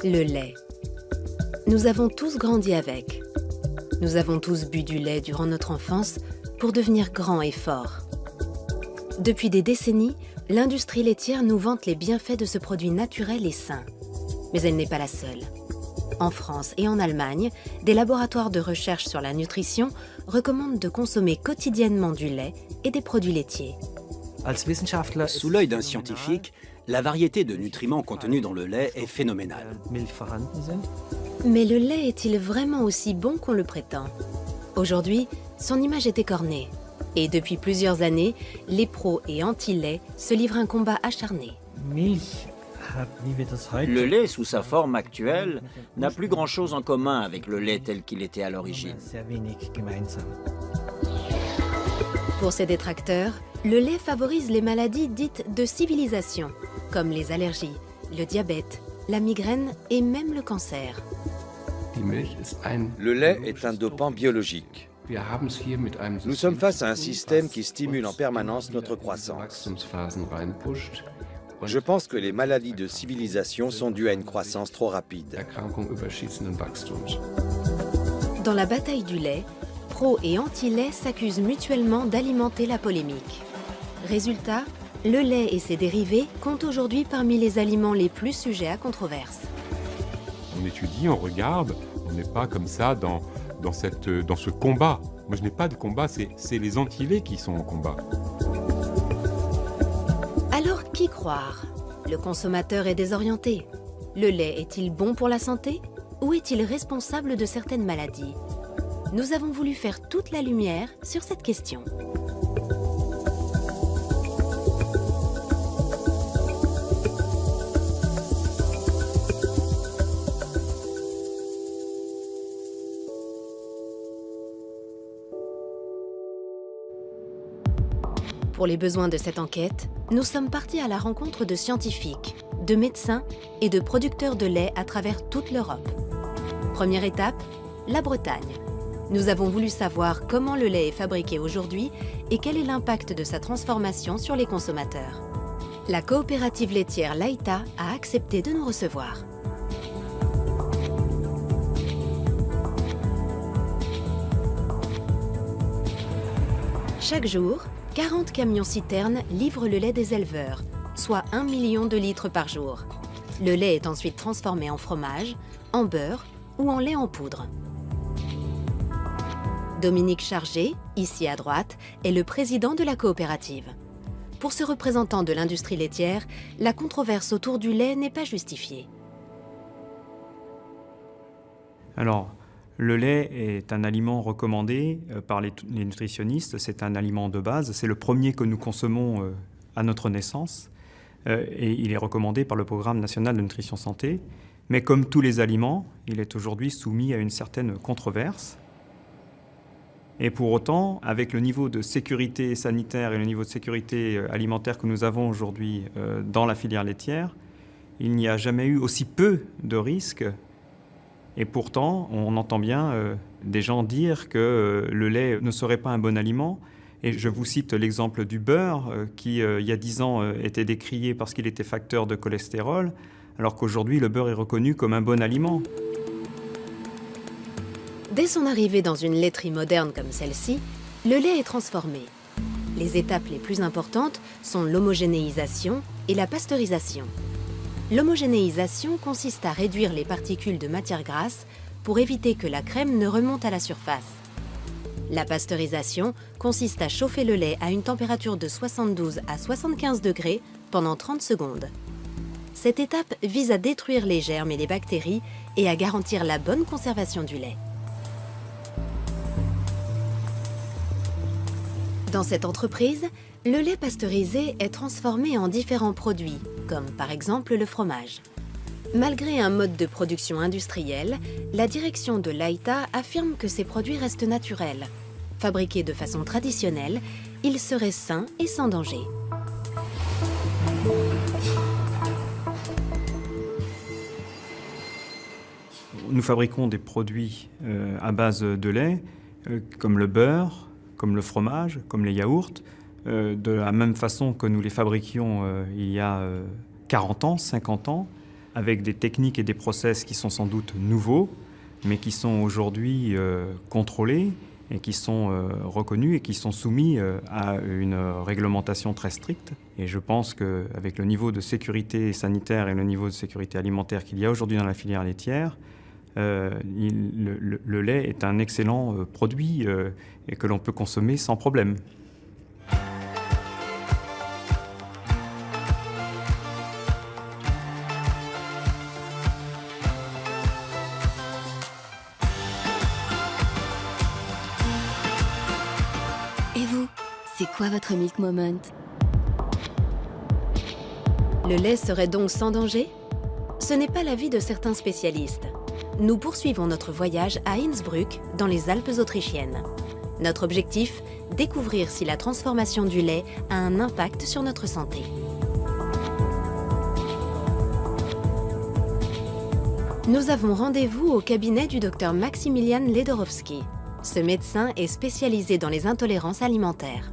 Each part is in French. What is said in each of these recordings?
Le lait. Nous avons tous grandi avec. Nous avons tous bu du lait durant notre enfance pour devenir grands et forts. Depuis des décennies, l'industrie laitière nous vante les bienfaits de ce produit naturel et sain. Mais elle n'est pas la seule. En France et en Allemagne, des laboratoires de recherche sur la nutrition recommandent de consommer quotidiennement du lait et des produits laitiers. Sous l'œil d'un scientifique, la variété de nutriments contenus dans le lait est phénoménale. Mais le lait est-il vraiment aussi bon qu'on le prétend? Aujourd'hui, son image est écornée. Et depuis plusieurs années, les pros et anti-lait se livrent un combat acharné. Le lait, sous sa forme actuelle, n'a plus grand-chose en commun avec le lait tel qu'il était à l'origine. Pour ses détracteurs, le lait favorise les maladies dites de civilisation, comme les allergies, le diabète, la migraine et même le cancer. Le lait est un dopant biologique. Nous sommes face à un système qui stimule en permanence notre croissance. Je pense que les maladies de civilisation sont dues à une croissance trop rapide. Dans la bataille du lait, pro et anti-lait s'accusent mutuellement d'alimenter la polémique. Résultat, le lait et ses dérivés comptent aujourd'hui parmi les aliments les plus sujets à controverse. On étudie, on regarde, on n'est pas comme ça dans ce combat. Moi, je n'ai pas de combat, c'est les anti-laits qui sont en combat. Alors, qui croire? Le consommateur est désorienté. Le lait est-il bon pour la santé? Ou est-il responsable de certaines maladies? Nous avons voulu faire toute la lumière sur cette question. Pour les besoins de cette enquête, nous sommes partis à la rencontre de scientifiques, de médecins et de producteurs de lait à travers toute l'Europe. Première étape, la Bretagne. Nous avons voulu savoir comment le lait est fabriqué aujourd'hui et quel est l'impact de sa transformation sur les consommateurs. La coopérative laitière Laïta a accepté de nous recevoir. Chaque jour, 40 camions-citernes livrent le lait des éleveurs, soit 1 million de litres par jour. Le lait est ensuite transformé en fromage, en beurre ou en lait en poudre. Dominique Chargé, ici à droite, est le président de la coopérative. Pour ce représentant de l'industrie laitière, la controverse autour du lait n'est pas justifiée. Alors, le lait est un aliment recommandé par les nutritionnistes, c'est un aliment de base, c'est le premier que nous consommons à notre naissance et il est recommandé par le Programme national de nutrition santé. Mais comme tous les aliments, il est aujourd'hui soumis à une certaine controverse. Et pour autant, avec le niveau de sécurité sanitaire et le niveau de sécurité alimentaire que nous avons aujourd'hui dans la filière laitière, il n'y a jamais eu aussi peu de risques. Et pourtant, on entend bien des gens dire que le lait ne serait pas un bon aliment. Et je vous cite l'exemple du beurre qui, il y a 10 ans, était décrié parce qu'il était facteur de cholestérol, alors qu'aujourd'hui, le beurre est reconnu comme un bon aliment. Dès son arrivée dans une laiterie moderne comme celle-ci, le lait est transformé. Les étapes les plus importantes sont l'homogénéisation et la pasteurisation. L'homogénéisation consiste à réduire les particules de matière grasse pour éviter que la crème ne remonte à la surface. La pasteurisation consiste à chauffer le lait à une température de 72 à 75 degrés pendant 30 secondes. Cette étape vise à détruire les germes et les bactéries et à garantir la bonne conservation du lait. Dans cette entreprise, le lait pasteurisé est transformé en différents produits, comme par exemple le fromage. Malgré un mode de production industriel, la direction de Laïta affirme que ces produits restent naturels. Fabriqués de façon traditionnelle, ils seraient sains et sans danger. Nous fabriquons des produits à base de lait, comme le beurre, comme le fromage, comme les yaourts, de la même façon que nous les fabriquions il y a 40 ans, 50 ans. avec des techniques et des process qui sont sans doute nouveaux, mais qui sont aujourd'hui contrôlés et qui sont reconnus et qui sont soumis à une réglementation très stricte. Et je pense qu'avec le niveau de sécurité sanitaire et le niveau de sécurité alimentaire qu'il y a aujourd'hui dans la filière laitière, le lait est un excellent produit et que l'on peut consommer sans problème. Et vous, c'est quoi votre milk moment? Le lait serait donc sans danger? Ce n'est pas l'avis de certains spécialistes. Nous poursuivons notre voyage à Innsbruck, dans les Alpes autrichiennes. Notre objectif, découvrir si la transformation du lait a un impact sur notre santé. Nous avons rendez-vous au cabinet du docteur Maximilian Ledorowski. Ce médecin est spécialisé dans les intolérances alimentaires.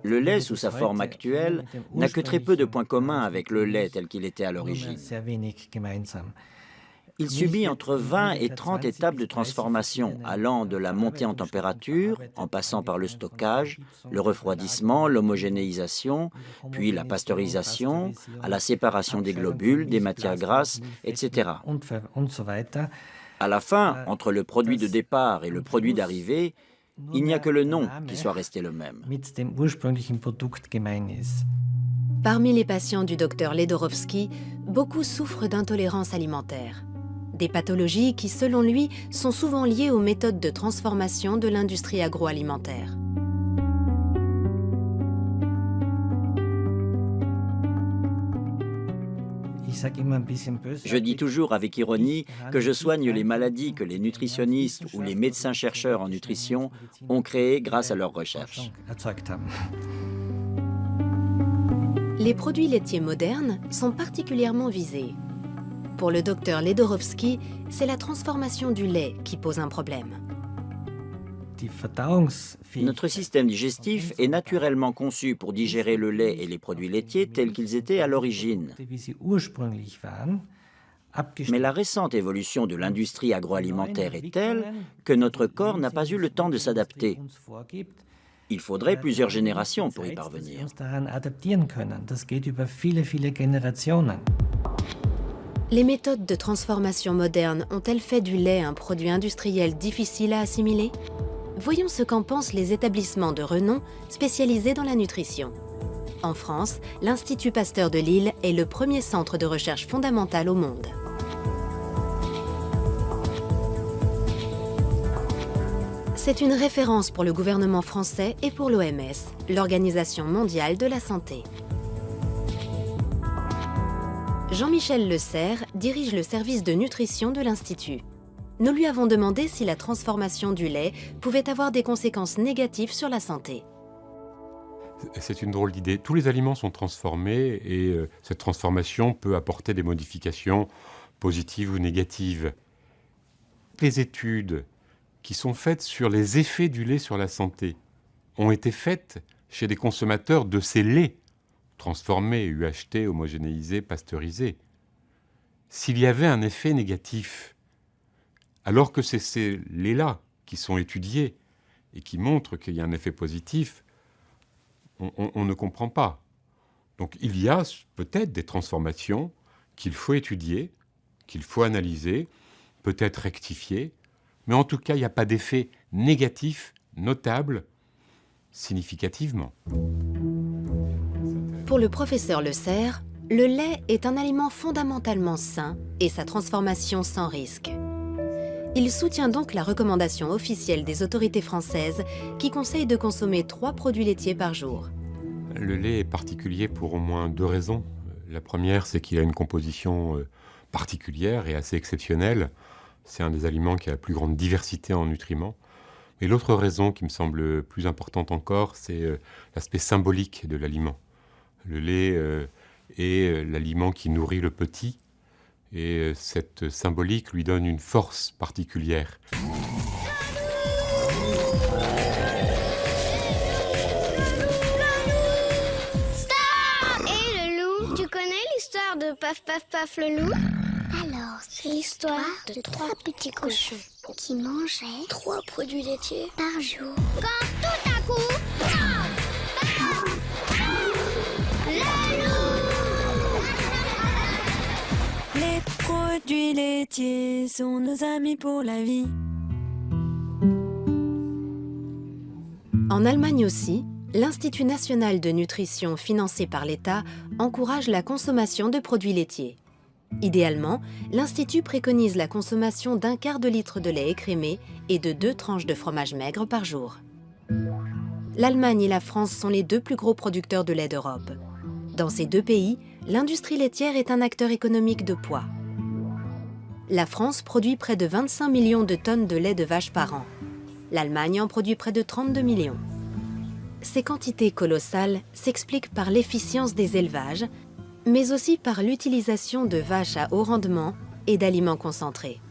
Le lait, sous sa forme actuelle, n'a que très peu de points communs avec le lait tel qu'il était à l'origine. Il subit entre 20 et 30 étapes de transformation, allant de la montée en température, en passant par le stockage, le refroidissement, l'homogénéisation, puis la pasteurisation, à la séparation des globules, des matières grasses, etc. À la fin, entre le produit de départ et le produit d'arrivée, il n'y a que le nom qui soit resté le même. Parmi les patients du docteur Ledorowski, beaucoup souffrent d'intolérance alimentaire. Des pathologies qui, selon lui, sont souvent liées aux méthodes de transformation de l'industrie agroalimentaire. Je dis toujours avec ironie que je soigne les maladies que les nutritionnistes ou les médecins-chercheurs en nutrition ont créées grâce à leurs recherches. Les produits laitiers modernes sont particulièrement visés. Pour le docteur Ledorowski, c'est la transformation du lait qui pose un problème. Notre système digestif est naturellement conçu pour digérer le lait et les produits laitiers tels qu'ils étaient à l'origine. Mais la récente évolution de l'industrie agroalimentaire est telle que notre corps n'a pas eu le temps de s'adapter. Il faudrait plusieurs générations pour y parvenir. Les méthodes de transformation modernes ont-elles fait du lait un produit industriel difficile à assimiler? Voyons ce qu'en pensent les établissements de renom spécialisés dans la nutrition. En France, l'Institut Pasteur de Lille est le premier centre de recherche fondamentale au monde. C'est une référence pour le gouvernement français et pour l'OMS, l'Organisation mondiale de la santé. Jean-Michel Le Serre dirige le service de nutrition de l'Institut. Nous lui avons demandé si la transformation du lait pouvait avoir des conséquences négatives sur la santé. C'est une drôle d'idée. Tous les aliments sont transformés et cette transformation peut apporter des modifications positives ou négatives. Les études qui sont faites sur les effets du lait sur la santé ont été faites chez des consommateurs de ces laits transformés, UHT, homogénéisés, pasteurisés. S'il y avait un effet négatif, alors que c'est ces laits-là qui sont étudiés et qui montrent qu'il y a un effet positif, on ne comprend pas. Donc il y a peut-être des transformations qu'il faut étudier, qu'il faut analyser, peut-être rectifier, mais en tout cas, il n'y a pas d'effet négatif notable significativement. Pour le professeur Le Serre, le lait est un aliment fondamentalement sain et sa transformation sans risque. Il soutient donc la recommandation officielle des autorités françaises qui conseillent de consommer 3 produits laitiers par jour. Le lait est particulier pour au moins 2 raisons. La première, c'est qu'il a une composition particulière et assez exceptionnelle. C'est un des aliments qui a la plus grande diversité en nutriments. Et l'autre raison qui me semble plus importante encore, c'est l'aspect symbolique de l'aliment. Le lait est l'aliment qui nourrit le petit. Et cette symbolique lui donne une force particulière. de Paf Paf Paf le loup? Alors, c'est l'histoire de 3 petits cochons qui mangeaient 3 produits laitiers par jour. Quand tout à coup, le loup! Les produits laitiers sont nos amis pour la vie. En Allemagne aussi, l'Institut national de nutrition financé par l'État encourage la consommation de produits laitiers. Idéalement, l'Institut préconise la consommation d'1 quart de litre de lait écrémé et de 2 tranches de fromage maigre par jour. L'Allemagne et la France sont les 2 plus gros producteurs de lait d'Europe. Dans ces 2 pays, l'industrie laitière est un acteur économique de poids. La France produit près de 25 millions de tonnes de lait de vache par an. L'Allemagne en produit près de 32 millions. Ces quantités colossales s'expliquent par l'efficience des élevages, mais aussi par l'utilisation de vaches à haut rendement et d'aliments concentrés.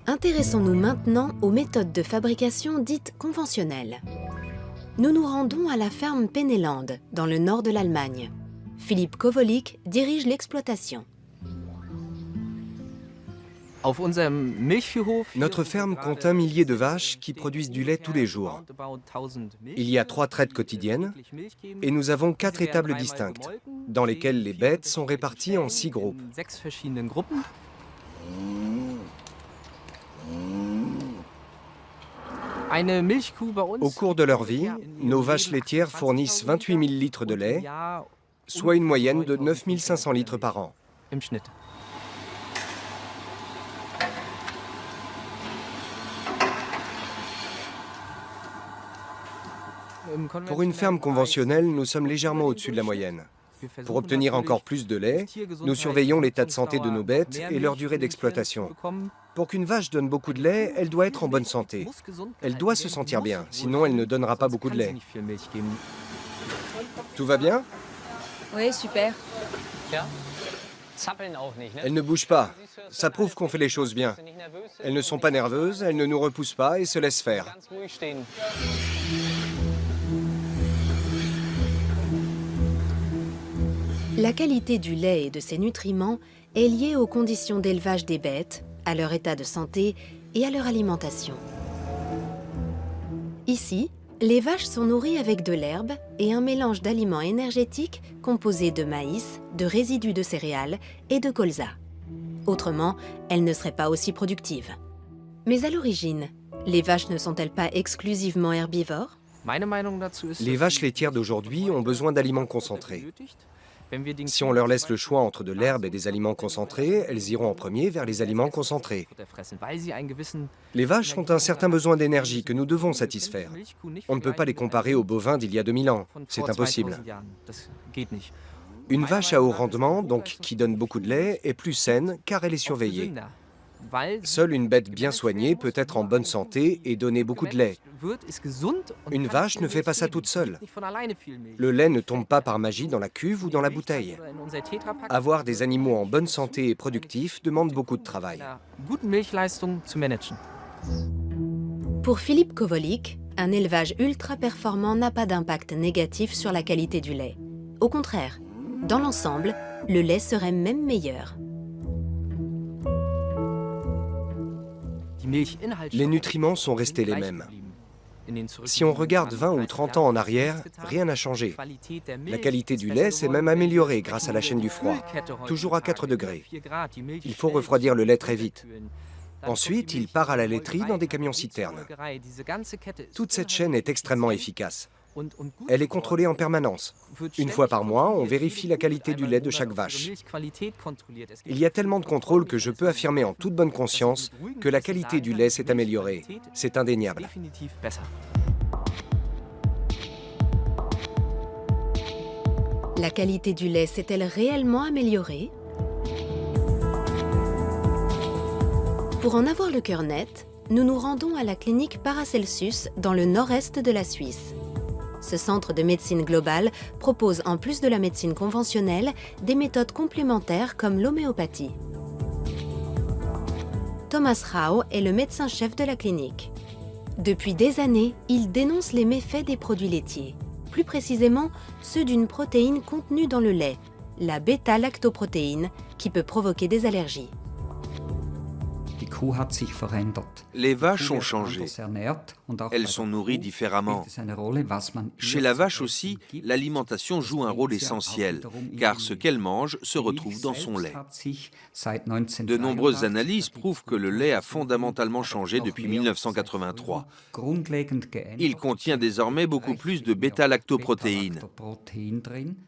Intéressons-nous maintenant aux méthodes de fabrication dites conventionnelles. Nous nous rendons à la ferme Penneland, dans le nord de l'Allemagne. Philippe Kowolik dirige l'exploitation. Notre ferme compte 1 millier de vaches qui produisent du lait tous les jours. Il y a 3 traites quotidiennes et nous avons 4 étables distinctes, dans lesquelles les bêtes sont réparties en 6 groupes. Au cours de leur vie, nos vaches laitières fournissent 28 000 litres de lait, soit une moyenne de 9 500 litres par an. Pour une ferme conventionnelle, nous sommes légèrement au-dessus de la moyenne. Pour obtenir encore plus de lait, nous surveillons l'état de santé de nos bêtes et leur durée d'exploitation. Pour qu'une vache donne beaucoup de lait, elle doit être en bonne santé. Elle doit se sentir bien, sinon elle ne donnera pas beaucoup de lait. Tout va bien? Oui, super. Elles ne bougent pas. Ça prouve qu'on fait les choses bien. Elles ne sont pas nerveuses, elles ne nous repoussent pas et se laissent faire. La qualité du lait et de ses nutriments est liée aux conditions d'élevage des bêtes, à leur état de santé et à leur alimentation. Ici, les vaches sont nourries avec de l'herbe et un mélange d'aliments énergétiques composés de maïs, de résidus de céréales et de colza. Autrement, elles ne seraient pas aussi productives. Mais à l'origine, les vaches ne sont-elles pas exclusivement herbivores? Les vaches laitières d'aujourd'hui ont besoin d'aliments concentrés. Si on leur laisse le choix entre de l'herbe et des aliments concentrés, elles iront en premier vers les aliments concentrés. Les vaches ont un certain besoin d'énergie que nous devons satisfaire. On ne peut pas les comparer aux bovins d'il y a 2000 ans. C'est impossible. Une vache à haut rendement, donc qui donne beaucoup de lait, est plus saine car elle est surveillée. Seule une bête bien soignée peut être en bonne santé et donner beaucoup de lait. Une vache ne fait pas ça toute seule. Le lait ne tombe pas par magie dans la cuve ou dans la bouteille. Avoir des animaux en bonne santé et productifs demande beaucoup de travail. Pour Philippe Kowolik, un élevage ultra performant n'a pas d'impact négatif sur la qualité du lait. Au contraire, dans l'ensemble, le lait serait même meilleur. Les nutriments sont restés les mêmes. Si on regarde 20 ou 30 ans en arrière, rien n'a changé. La qualité du lait s'est même améliorée grâce à la chaîne du froid, toujours à 4 degrés. Il faut refroidir le lait très vite. Ensuite, il part à la laiterie dans des camions-citernes. Toute cette chaîne est extrêmement efficace. Elle est contrôlée en permanence. Une fois par mois, on vérifie la qualité du lait de chaque vache. Il y a tellement de contrôle que je peux affirmer en toute bonne conscience que la qualité du lait s'est améliorée. C'est indéniable. La qualité du lait s'est-elle réellement améliorée? Pour en avoir le cœur net, nous nous rendons à la clinique Paracelsus dans le nord-est de la Suisse. Ce centre de médecine globale propose, en plus de la médecine conventionnelle, des méthodes complémentaires comme l'homéopathie. Thomas Rau est le médecin-chef de la clinique. Depuis des années, il dénonce les méfaits des produits laitiers, plus précisément ceux d'une protéine contenue dans le lait, la bêta-lactoprotéine, qui peut provoquer des allergies. Les vaches ont changé. Elles sont nourries différemment. Chez la vache aussi, l'alimentation joue un rôle essentiel, car ce qu'elle mange se retrouve dans son lait. De nombreuses analyses prouvent que le lait a fondamentalement changé depuis 1983. Il contient désormais beaucoup plus de bêta-lactoprotéines.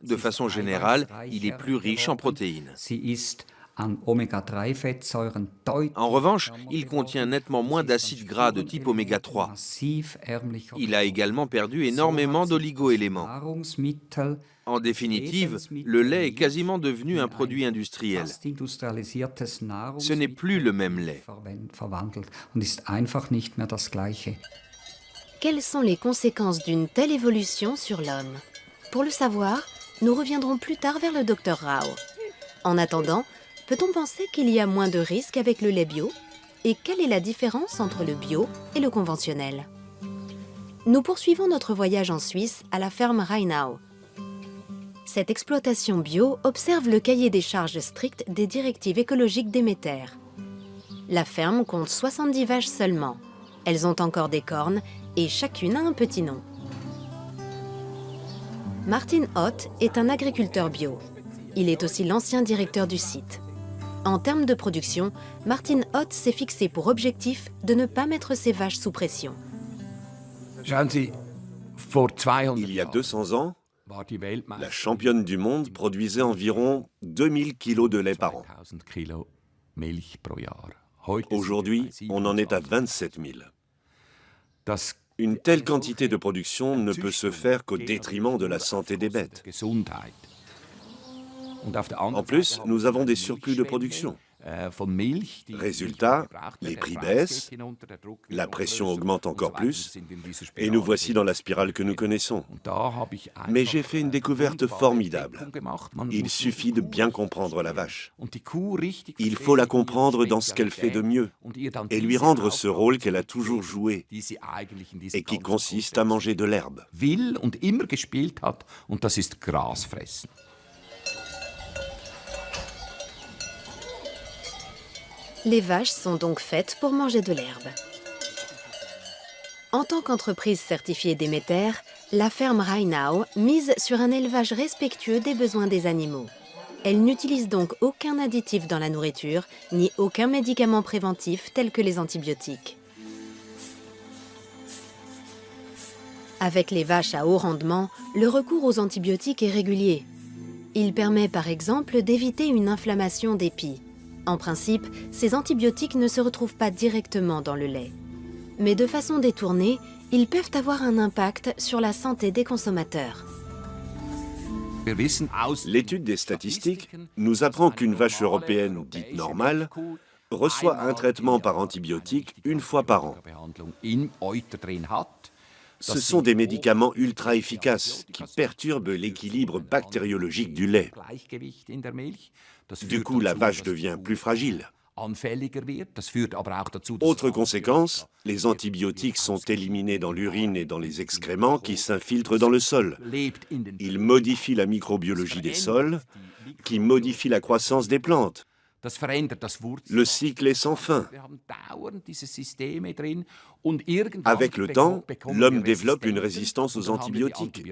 De façon générale, il est plus riche en protéines. En revanche, il contient nettement moins d'acides gras de type oméga 3. Il a également perdu énormément d'oligo-éléments. En définitive, le lait est quasiment devenu un produit industriel. Ce n'est plus le même lait. Quelles sont les conséquences d'une telle évolution sur l'homme? Pour le savoir, nous reviendrons plus tard vers le Dr Rau. En attendant, peut-on penser qu'il y a moins de risques avec le lait bio? Et quelle est la différence entre le bio et le conventionnel? Nous poursuivons notre voyage en Suisse à la ferme Rheinau. Cette exploitation bio observe le cahier des charges strict des directives écologiques Déméter. La ferme compte 70 vaches seulement. Elles ont encore des cornes et chacune a un petit nom. Martin Ott est un agriculteur bio. Il est aussi l'ancien directeur du site. En termes de production, Martin Ott s'est fixé pour objectif de ne pas mettre ses vaches sous pression. Il y a 200 ans, la championne du monde produisait environ 2000 kilos de lait par an. Aujourd'hui, on en est à 27 000. Une telle quantité de production ne peut se faire qu'au détriment de la santé des bêtes. En plus, nous avons des surplus de production. Résultat, les prix baissent, la pression augmente encore plus, et nous voici dans la spirale que nous connaissons. Mais j'ai fait une découverte formidable. Il suffit de bien comprendre la vache. Il faut la comprendre dans ce qu'elle fait de mieux, et lui rendre ce rôle qu'elle a toujours joué, et qui consiste à manger de l'herbe. Les vaches sont donc faites pour manger de l'herbe. En tant qu'entreprise certifiée Déméter, la ferme Rheinau mise sur un élevage respectueux des besoins des animaux. Elle n'utilise donc aucun additif dans la nourriture, ni aucun médicament préventif tel que les antibiotiques. Avec les vaches à haut rendement, le recours aux antibiotiques est régulier. Il permet par exemple d'éviter une inflammation des pies. En principe, ces antibiotiques ne se retrouvent pas directement dans le lait. Mais de façon détournée, ils peuvent avoir un impact sur la santé des consommateurs. L'étude des statistiques nous apprend qu'une vache européenne dite normale reçoit un traitement par antibiotique une fois par an. Ce sont des médicaments ultra efficaces qui perturbent l'équilibre bactériologique du lait. Du coup, la vache devient plus fragile. Autre conséquence, les antibiotiques sont éliminés dans l'urine et dans les excréments qui s'infiltrent dans le sol. Ils modifient la microbiologie des sols, qui modifie la croissance des plantes. Le cycle est sans fin. Avec le temps, l'homme développe une résistance aux antibiotiques,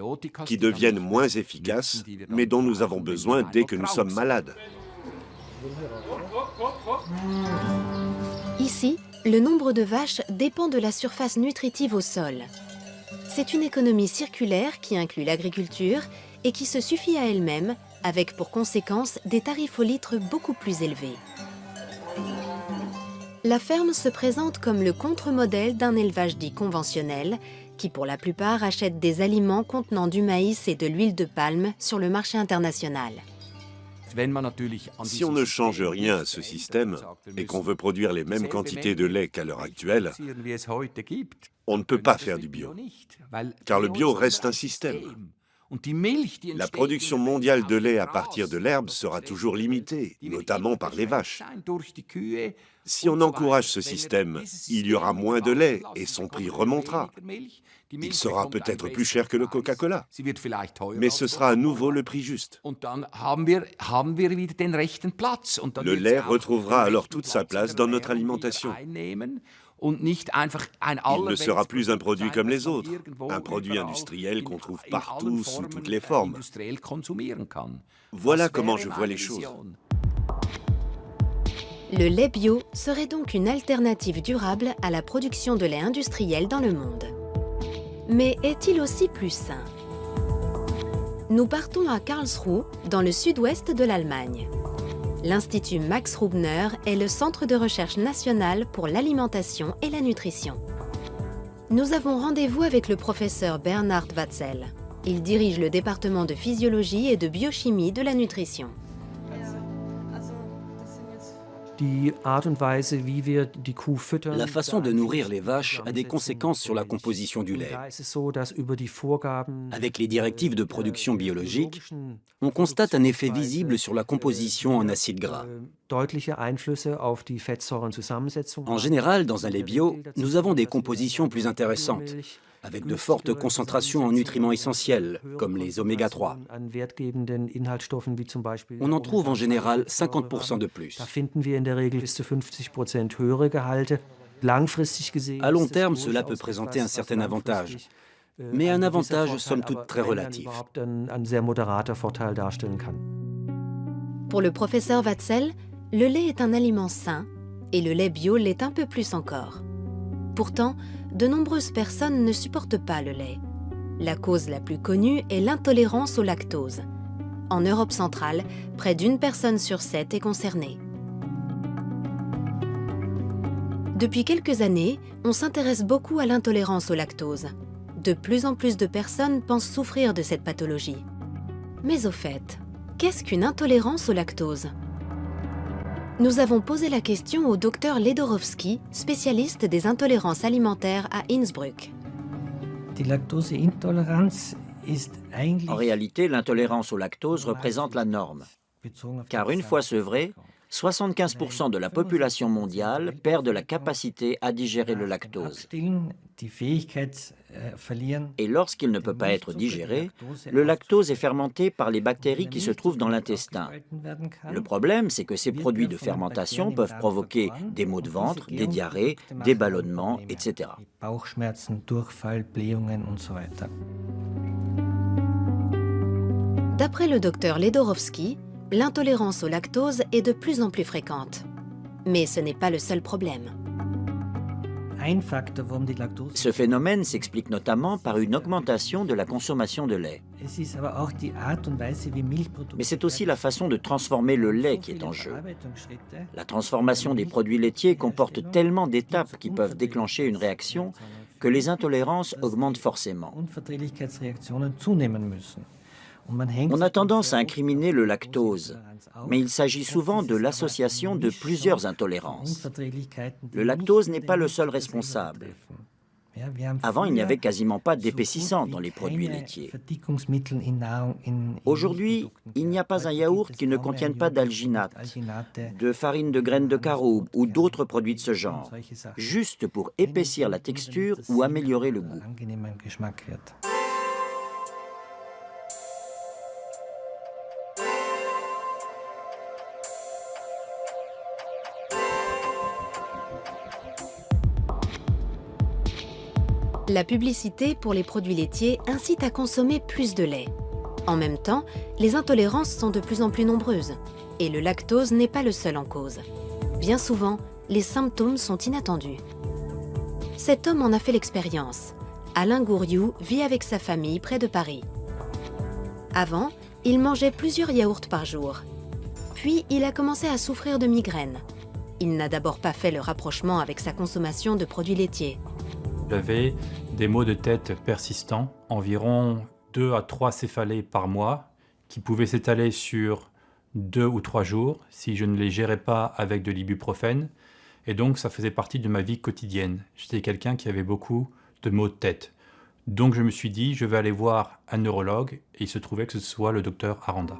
qui deviennent moins efficaces, mais dont nous avons besoin dès que nous sommes malades. Ici, le nombre de vaches dépend de la surface nutritive au sol. C'est une économie circulaire qui inclut l'agriculture et qui se suffit à elle-même, avec pour conséquence des tarifs au litre beaucoup plus élevés. La ferme se présente comme le contre-modèle d'un élevage dit conventionnel, qui pour la plupart achète des aliments contenant du maïs et de l'huile de palme sur le marché international. Si on ne change rien à ce système et qu'on veut produire les mêmes quantités de lait qu'à l'heure actuelle, on ne peut pas faire du bio, car le bio reste un système. La production mondiale de lait à partir de l'herbe sera toujours limitée, notamment par les vaches. Si on encourage ce système, il y aura moins de lait et son prix remontera. Il sera peut-être plus cher que le Coca-Cola, mais ce sera à nouveau le prix juste. Le lait retrouvera alors toute sa place dans notre alimentation. Il ne sera plus un produit comme les autres, un produit industriel qu'on trouve partout, sous toutes les formes. Voilà comment je vois les choses. Le lait bio serait donc une alternative durable à la production de lait industriel dans le monde. Mais est-il aussi plus sain? Nous partons à Karlsruhe, dans le sud-ouest de l'Allemagne. L'Institut Max Rubner est le centre de recherche national pour l'alimentation et la nutrition. Nous avons rendez-vous avec le professeur Bernhard Watzel. Il dirige le département de physiologie et de biochimie de la nutrition. La façon de nourrir les vaches a des conséquences sur la composition du lait. Avec les directives de production biologique, on constate un effet visible sur la composition en acides gras. En général, dans un lait bio, nous avons des compositions plus intéressantes, avec de fortes concentrations en nutriments essentiels, comme les oméga 3. On en trouve en général 50% de plus. À long terme, cela peut présenter un certain avantage, mais un avantage somme toute très relatif. Pour le professeur Watzel, le lait est un aliment sain et le lait bio l'est un peu plus encore. Pourtant, de nombreuses personnes ne supportent pas le lait. La cause la plus connue est l'intolérance au lactose. En Europe centrale, près d'1 personne sur 7 est concernée. Depuis quelques années, on s'intéresse beaucoup à l'intolérance au lactose. De plus en plus de personnes pensent souffrir de cette pathologie. Mais au fait, qu'est-ce qu'une intolérance au lactose ? Nous avons posé la question au docteur Ledorowski, spécialiste des intolérances alimentaires à Innsbruck. En réalité, l'intolérance au lactose représente la norme. Car une fois sevré, 75% de la population mondiale perd de la capacité à digérer le lactose. Et lorsqu'il ne peut pas être digéré, le lactose est fermenté par les bactéries qui se trouvent dans l'intestin. Le problème, c'est que ces produits de fermentation peuvent provoquer des maux de ventre, des diarrhées, des ballonnements, etc. D'après le docteur Ledorowski, l'intolérance au lactose est de plus en plus fréquente. Mais ce n'est pas le seul problème. Ce phénomène s'explique notamment par une augmentation de la consommation de lait. Mais c'est aussi la façon de transformer le lait qui est en jeu. La transformation des produits laitiers comporte tellement d'étapes qui peuvent déclencher une réaction que les intolérances augmentent forcément. On a tendance à incriminer le lactose, mais il s'agit souvent de l'association de plusieurs intolérances. Le lactose n'est pas le seul responsable. Avant, il n'y avait quasiment pas d'épaississant dans les produits laitiers. Aujourd'hui, il n'y a pas un yaourt qui ne contienne pas d'alginate, de farine de graines de caroube ou d'autres produits de ce genre, juste pour épaissir la texture ou améliorer le goût. La publicité pour les produits laitiers incite à consommer plus de lait. En même temps, les intolérances sont de plus en plus nombreuses. Et le lactose n'est pas le seul en cause. Bien souvent, les symptômes sont inattendus. Cet homme en a fait l'expérience. Alain Gouriou vit avec sa famille près de Paris. Avant, il mangeait plusieurs yaourts par jour. Puis, il a commencé à souffrir de migraines. Il n'a d'abord pas fait le rapprochement avec sa consommation de produits laitiers. J'avais des maux de tête persistants, environ 2 à 3 céphalées par mois, qui pouvaient s'étaler sur 2 ou 3 jours si je ne les gérais pas avec de l'ibuprofène. Et donc, ça faisait partie de ma vie quotidienne. J'étais quelqu'un qui avait beaucoup de maux de tête. Donc je me suis dit, je vais aller voir un neurologue, et il se trouvait que ce soit le docteur Aranda.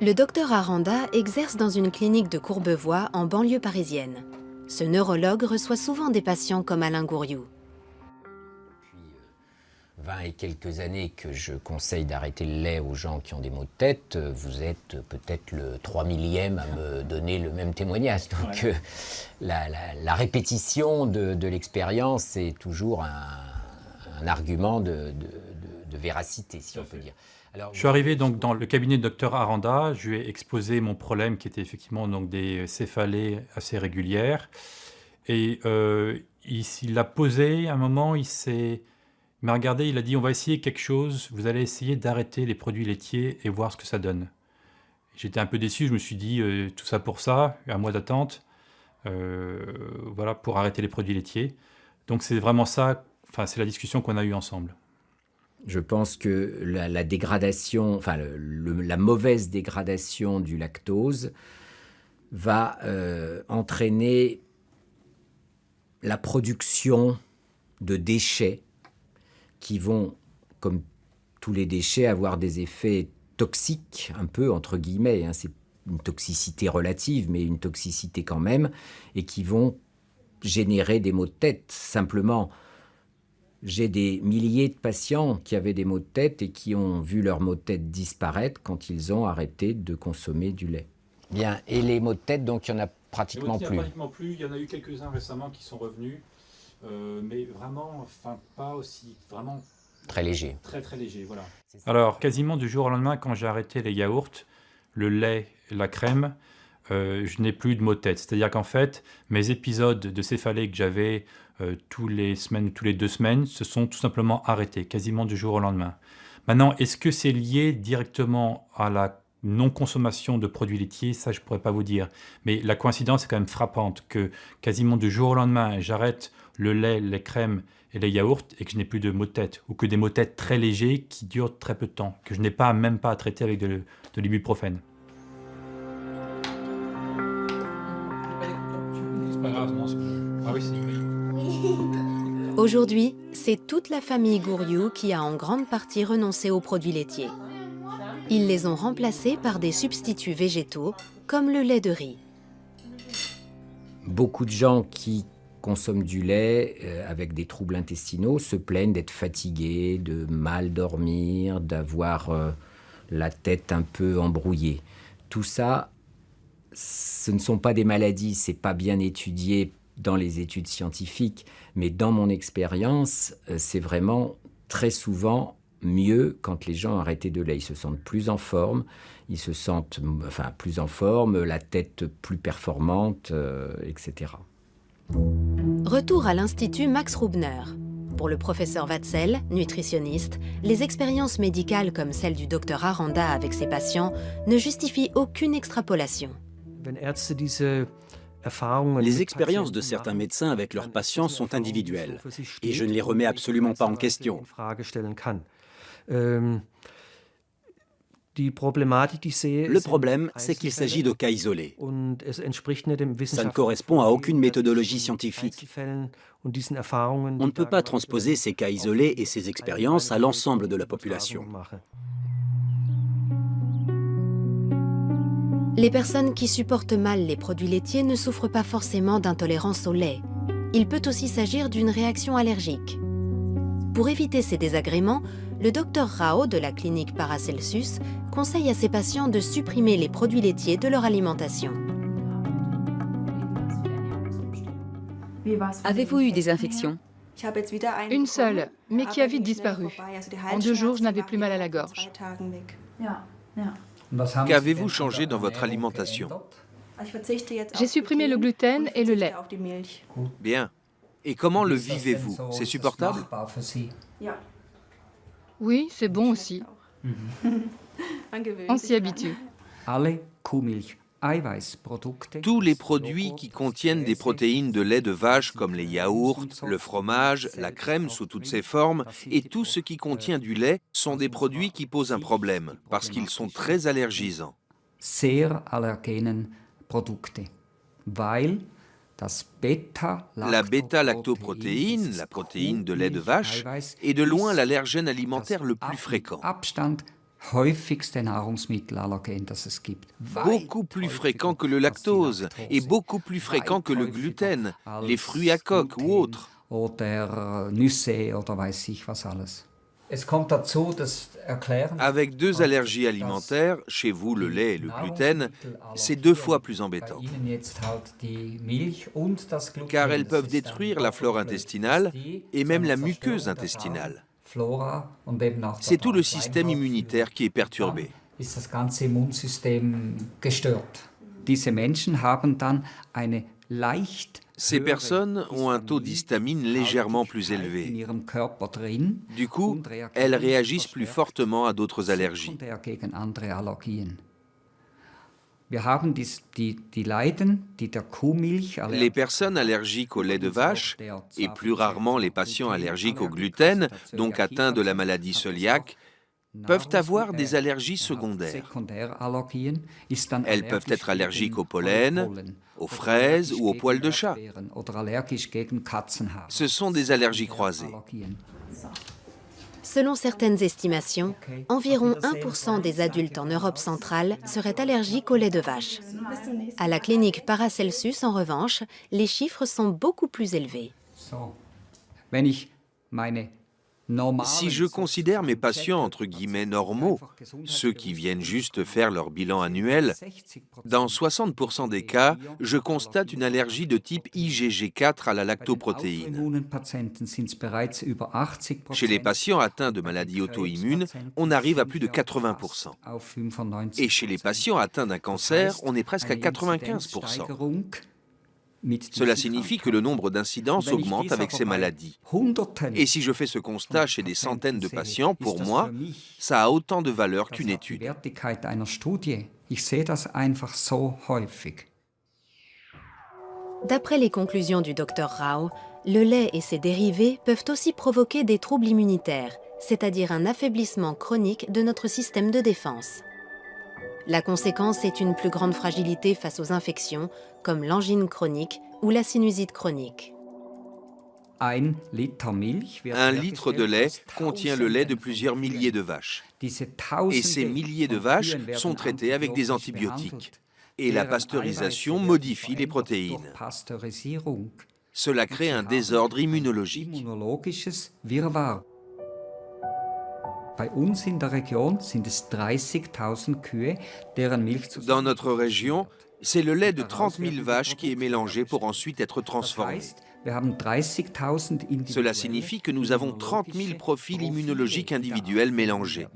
Le docteur Aranda exerce dans une clinique de Courbevoie en banlieue parisienne. Ce neurologue reçoit souvent des patients comme Alain Gouriou. 20 et quelques années que je conseille d'arrêter le lait aux gens qui ont des maux de tête, vous êtes peut-être le 3 millième à me donner le même témoignage. Donc la répétition de l'expérience est toujours un argument de véracité, si on peut dire. Alors, je suis arrivé donc dans le cabinet de Dr Aranda, je lui ai exposé mon problème qui était effectivement donc des céphalées assez régulières. Et il l'a posé à un moment, il m'a regardé, il a dit on va essayer quelque chose, vous allez essayer d'arrêter les produits laitiers et voir ce que ça donne. J'étais un peu déçu, je me suis dit tout ça pour ça, un mois d'attente, voilà, pour arrêter les produits laitiers. Donc c'est vraiment ça, enfin c'est la discussion qu'on a eue ensemble. Je pense que la dégradation, enfin la mauvaise dégradation du lactose va entraîner la production de déchets qui vont, comme tous les déchets, avoir des effets toxiques, un peu entre guillemets, hein, c'est une toxicité relative, mais une toxicité quand même, et qui vont générer des maux de tête. Simplement, j'ai des milliers de patients qui avaient des maux de tête et qui ont vu leurs maux de tête disparaître quand ils ont arrêté de consommer du lait. Bien, et les maux de tête, donc il n'y en a pratiquement plus. Il n'y en a pratiquement plus, il y en a eu quelques-uns récemment qui sont revenus. Mais vraiment, enfin pas aussi, vraiment très léger. Très très léger, voilà. Alors quasiment du jour au lendemain, quand j'ai arrêté les yaourts, le lait, la crème, je n'ai plus de maux de tête. C'est-à-dire qu'en fait, mes épisodes de céphalée que j'avais tous les semaines ou tous les 2 semaines se sont tout simplement arrêtés, quasiment du jour au lendemain. Maintenant, est-ce que c'est lié directement à la non-consommation de produits laitiers? Ça, je ne pourrais pas vous dire. Mais la coïncidence est quand même frappante que quasiment du jour au lendemain, j'arrête le lait, les crèmes et les yaourts et que je n'ai plus de maux de tête, ou que des maux de tête très légers qui durent très peu de temps, que je n'ai même pas à traiter avec de l'ibuprofène. C'est pas grave, non, ah oui, Aujourd'hui, c'est toute la famille Gouriou qui a en grande partie renoncé aux produits laitiers. Ils les ont remplacés par des substituts végétaux, comme le lait de riz. Beaucoup de gens qui consomment du lait avec des troubles intestinaux se plaignent d'être fatigués, de mal dormir, d'avoir la tête un peu embrouillée. Tout ça, ce ne sont pas des maladies, c'est pas bien étudié dans les études scientifiques, mais dans mon expérience, c'est vraiment très souvent mieux quand les gens ont arrêté de lait. Ils se sentent plus en forme, plus en forme, la tête plus performante, etc. Retour à l'Institut Max Rubner. Pour le professeur Watzel, nutritionniste, les expériences médicales comme celle du docteur Aranda avec ses patients ne justifient aucune extrapolation. Les expériences de certains médecins avec leurs patients sont individuelles et je ne les remets absolument pas en question. Le problème, c'est qu'il s'agit de cas isolés. Ça ne correspond à aucune méthodologie scientifique. On ne peut pas transposer ces cas isolés et ces expériences à l'ensemble de la population. Les personnes qui supportent mal les produits laitiers ne souffrent pas forcément d'intolérance au lait. Il peut aussi s'agir d'une réaction allergique. Pour éviter ces désagréments, le docteur Rao de la clinique Paracelsus conseille à ses patients de supprimer les produits laitiers de leur alimentation. Avez-vous eu des infections? Une seule, mais qui a vite disparu. En 2 jours, je n'avais plus mal à la gorge. Qu'avez-vous changé dans votre alimentation? J'ai supprimé le gluten et le lait. Bien. Et comment le vivez-vous? C'est supportable? Oui, c'est bon aussi. On s'y habitue. Tous les produits qui contiennent des protéines de lait de vache comme les yaourts, le fromage, la crème sous toutes ses formes et tout ce qui contient du lait sont des produits qui posent un problème parce qu'ils sont très allergisants. La bêta-lactoprotéine, la protéine de lait de vache, est de loin l'allergène alimentaire le plus fréquent. Beaucoup plus fréquent que le lactose et beaucoup plus fréquent que le gluten, les fruits à coque ou autres. Avec 2 allergies alimentaires, chez vous le lait et le gluten, c'est 2 fois plus embêtant. Car elles peuvent détruire la flore intestinale et même la muqueuse intestinale. C'est tout le système immunitaire qui est perturbé. Ces personnes ont un taux d'histamine légèrement plus élevé. Du coup, elles réagissent plus fortement à d'autres allergies. Les personnes allergiques au lait de vache, et plus rarement les patients allergiques au gluten, donc atteints de la maladie cœliaque, peuvent avoir des allergies secondaires. Elles peuvent être allergiques au pollen, aux fraises ou aux poils de chat. Ce sont des allergies croisées. Selon certaines estimations, environ 1% des adultes en Europe centrale seraient allergiques au lait de vache. À la clinique Paracelsus, en revanche, les chiffres sont beaucoup plus élevés. Si je considère mes patients entre guillemets normaux, ceux qui viennent juste faire leur bilan annuel, dans 60% des cas, je constate une allergie de type IgG4 à la lactoprotéine. Chez les patients atteints de maladies auto-immunes, on arrive à plus de 80%. Et chez les patients atteints d'un cancer, on est presque à 95%. Cela signifie que le nombre d'incidences augmente avec ces maladies. Et si je fais ce constat chez des centaines de patients, pour moi, ça a autant de valeur qu'une étude. D'après les conclusions du Dr Rao, le lait et ses dérivés peuvent aussi provoquer des troubles immunitaires, c'est-à-dire un affaiblissement chronique de notre système de défense. La conséquence est une plus grande fragilité face aux infections, comme l'angine chronique ou la sinusite chronique. 1 litre de lait contient le lait de plusieurs milliers de vaches. Et ces milliers de vaches sont traitées avec des antibiotiques. Et la pasteurisation modifie les protéines. Cela crée un désordre immunologique. Dans notre région, c'est le lait de 30 000 vaches qui est mélangé pour ensuite être transformé. Cela signifie que nous avons 30 000 profils immunologiques individuels mélangés.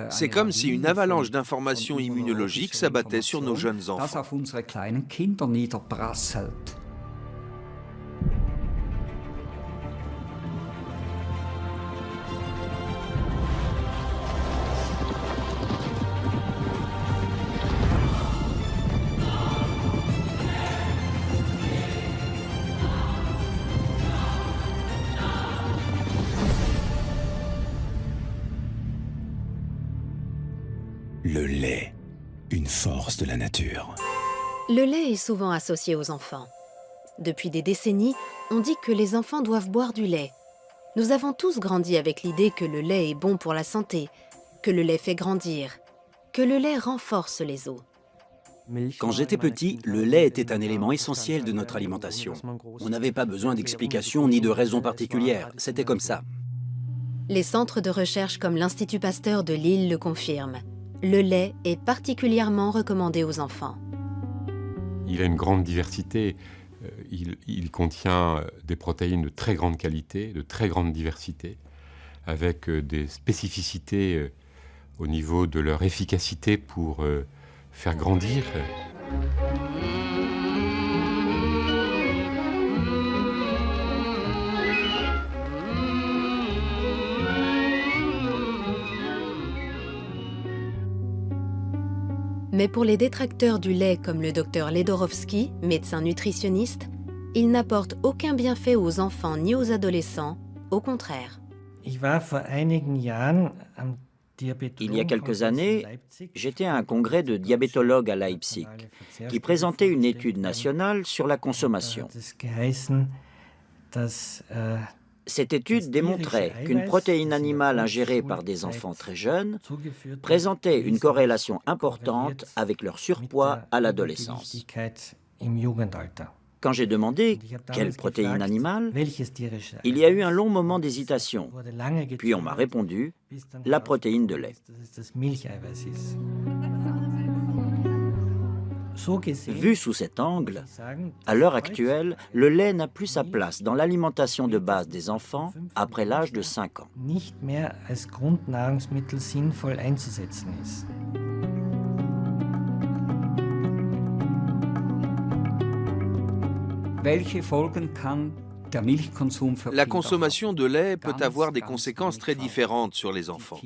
C'est comme si une avalanche d'informations immunologiques s'abattait sur nos jeunes enfants. Le lait, une force de la nature. Le lait est souvent associé aux enfants. Depuis des décennies, on dit que les enfants doivent boire du lait. Nous avons tous grandi avec l'idée que le lait est bon pour la santé, que le lait fait grandir, que le lait renforce les os. Quand j'étais petit, le lait était un élément essentiel de notre alimentation. On n'avait pas besoin d'explications ni de raisons particulières, c'était comme ça. Les centres de recherche comme l'Institut Pasteur de Lille le confirment. Le lait est particulièrement recommandé aux enfants. Il a une grande diversité. Il contient des protéines de très grande qualité, de très grande diversité, avec des spécificités au niveau de leur efficacité pour faire grandir. Mais pour les détracteurs du lait comme le docteur Ledorowski, médecin nutritionniste, il n'apporte aucun bienfait aux enfants ni aux adolescents, au contraire. Il y a quelques années, j'étais à un congrès de diabétologues à Leipzig qui présentait une étude nationale sur la consommation. Cette étude démontrait qu'une protéine animale ingérée par des enfants très jeunes présentait une corrélation importante avec leur surpoids à l'adolescence. Quand j'ai demandé quelle protéine animale, il y a eu un long moment d'hésitation. Puis on m'a répondu la protéine de lait. Vu sous cet angle, à l'heure actuelle, le lait n'a plus sa place dans l'alimentation de base des enfants après l'âge de 5 ans. La consommation de lait peut avoir des conséquences très différentes sur les enfants.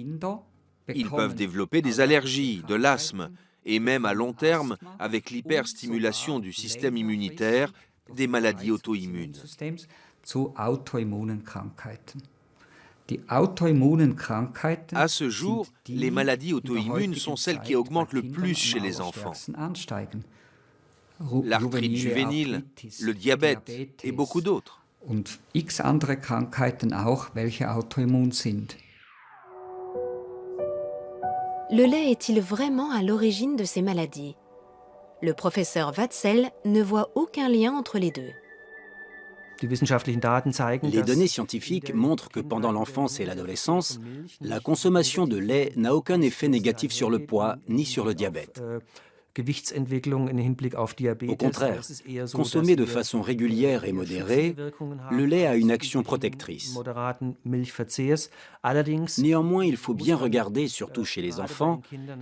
Ils peuvent développer des allergies, de l'asthme, et même à long terme, avec l'hyperstimulation du système immunitaire, des maladies auto-immunes. À ce jour, les maladies auto-immunes sont celles qui augmentent le plus chez les enfants. L'arthrite juvénile, le diabète et beaucoup d'autres. Le lait est-il vraiment à l'origine de ces maladies? Le professeur Watzel ne voit aucun lien entre les deux. Les données scientifiques montrent que pendant l'enfance et l'adolescence, la consommation de lait n'a aucun effet négatif sur le poids ni sur le diabète. Au contraire, consommé de façon régulière et modérée, le lait a une action protectrice. Néanmoins, il faut bien regarder, surtout chez les enfants,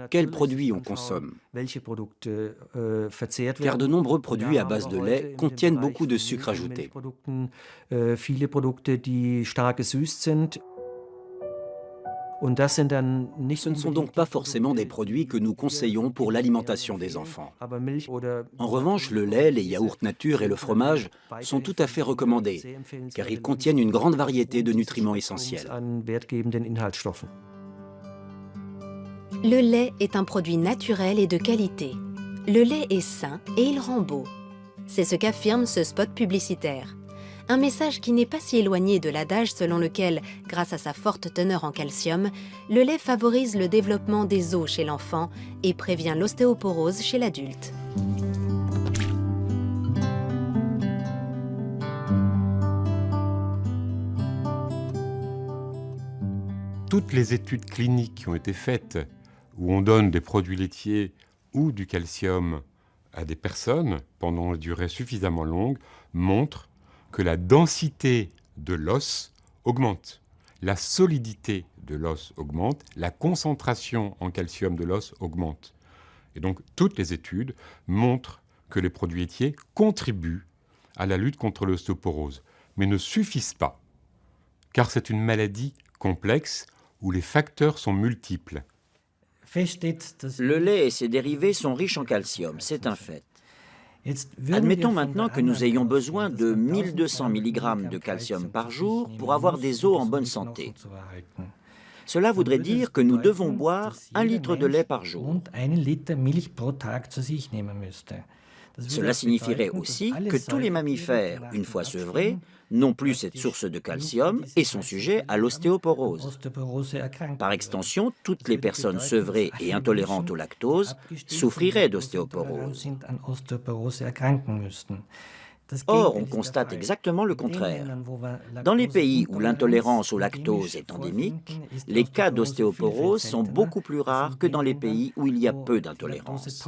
quels produits on consomme. Car de nombreux produits à base de lait contiennent beaucoup de sucre ajouté. Ce ne sont donc pas forcément des produits que nous conseillons pour l'alimentation des enfants. En revanche, le lait, les yaourts nature et le fromage sont tout à fait recommandés, car ils contiennent une grande variété de nutriments essentiels. Le lait est un produit naturel et de qualité. Le lait est sain et il rend beau. C'est ce qu'affirme ce spot publicitaire. Un message qui n'est pas si éloigné de l'adage selon lequel, grâce à sa forte teneur en calcium, le lait favorise le développement des os chez l'enfant et prévient l'ostéoporose chez l'adulte. Toutes les études cliniques qui ont été faites, où on donne des produits laitiers ou du calcium à des personnes pendant une durée suffisamment longue, montrent que la densité de l'os augmente, la solidité de l'os augmente, la concentration en calcium de l'os augmente. Et donc, toutes les études montrent que les produits laitiers contribuent à la lutte contre l'ostéoporose, mais ne suffisent pas, car c'est une maladie complexe où les facteurs sont multiples. Le lait et ses dérivés sont riches en calcium, c'est un fait. Admettons maintenant que nous ayons besoin de 1200 mg de calcium par jour pour avoir des os en bonne santé. Cela voudrait dire que nous devons boire 1 litre de lait par jour. Cela signifierait aussi que tous les mammifères, une fois sevrés, n'ont plus cette source de calcium et sont sujets à l'ostéoporose. Par extension, toutes les personnes sevrées et intolérantes au lactose souffriraient d'ostéoporose. Or, on constate exactement le contraire. Dans les pays où l'intolérance au lactose est endémique, les cas d'ostéoporose sont beaucoup plus rares que dans les pays où il y a peu d'intolérance.